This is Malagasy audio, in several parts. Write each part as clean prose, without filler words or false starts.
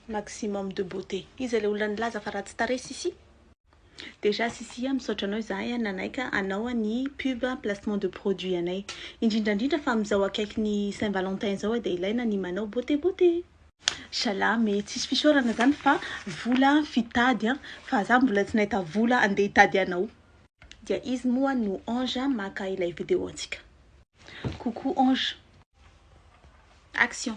maximum de beauté. Izy le olona nilaza fa ratsy tarehy Sisy. Déjà Sisy misaotra anao zahay nanaika anao ny pub placement de produit anay. Indrindra fa amizao akaiky ny Saint-Valentin zao dia ilaina ny manao beauté beauté. Salama tsisy fisaorana zany fa vola fitady fa za mbola tsy nahita vola andeha hitady anao. Dia izy moa no Ange maka ilay vidéo antsika. Coucou Ange. Action.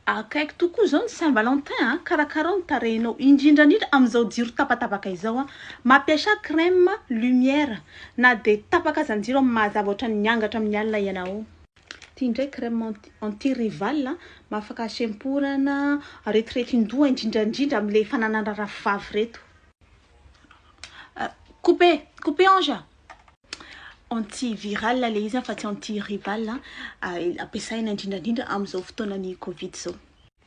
Akaiky tokoa zao ny Saint-Valentin karakarao ny tarehinao indrindra amizao jiro tapatapaka izao mampiasa crème lumière na de tapaka aza ny jiro mazava ohatran'ny miangatra amin'ny alina ianao. Tia ndray crème anti-rival mahafaka asemporana aretirety-doha indrindra amile fananana ravavy reto. Coupé Ange. Antiviral le izy fa tsy anti-rival ampiasaina indrindra amizao fotoanan'ny Covid zao.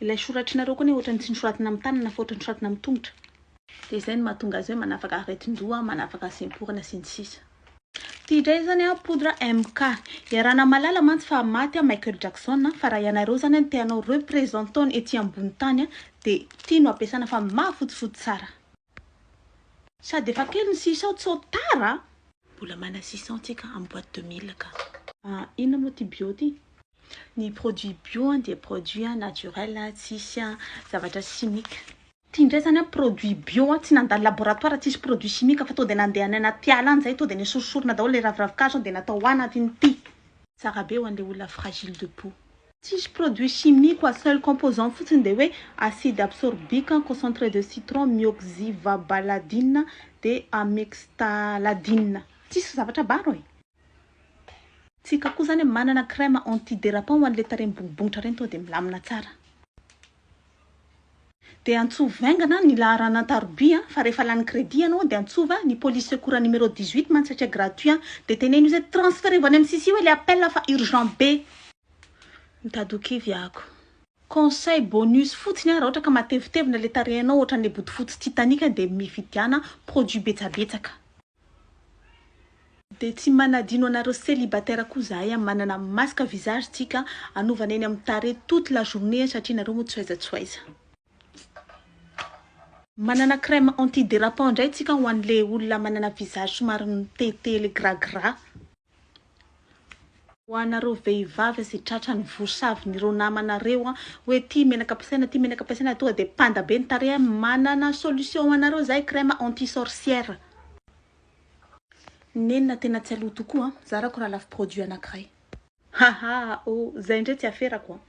Ilay soratrinareo koa ohatran'ny tsy nisoratana amin'ny tanana fa ohatran'ny soratana amin'ny tongotra. Dia izay no mahatonga azy hoe manafaka aretin-doha, manafaka asemporana sy ny sisa. Tia indray zany poudre MK. Iarana malala mantsy fa maty Michael Jackson fa raha ianareo zany no tianao représentony ety ambony tany dia tiano ampiasana fa mahafotsifotsy tsara. Sady efa kely ny sisa sao tara. Mbola mana 600 tsika amin'ny boîte 2000 ka. Inona moa ty bio ty? Ny produit bio dia produit naturel tsisy zavatra chimique. Ty indray zany produit bio tsy nandalo laboratoire tsisy produit chimique fa to dia nandeha any anaty ala any zay to dia nisorosorona daholo le ravikazo dia natao anatiny ty. Tsara be ho an'ilay olona fragile de peau. Tsisy produit chimique seul composant fotsiny dia hoe acide absorbique concentré de citron myoxivabaladine de amextaladine. Tsisy zavatra baro e. Tsika koa zany manana crème antidérapant ho an'ilay tarehiny bonibonitra reny to dia milamina tsara. Dia antsovaingana ny laharana taroby fa rehefa lany crédit anao dia antsova ny police secours numéro 18 mantsy satria gratuit dia teneno izy transféré vany amin'ny Sisy hoe le appel fa urgent be. Mitady ako. Conseil bonus fotsiny raha ohatra ka matevitevina le tarehinao ohatran'ilay bodofotsy Titanic dia mividiana produit betsabetsaka. Dia tsy manadino anareo célibataire koa zahay manana masque visage tsika anovana eny amin'ny tarehy toute la journée satria nareo moa tsoaiza. Manana crème antidérapant ndray tsika ho an'ilay olona manana visage somary mitete le gras. Ho anareo vehivavy sy tratra ny vosavin'ireo namanareo hoe ty menaka ampiasaina tonga dia panda be ny tarehy manana solution anareo zay crème anti-sorcière. Nenina tena tsy aloha tokoa zarako raha lafy produit anankiray. Zay ndray tsy aferako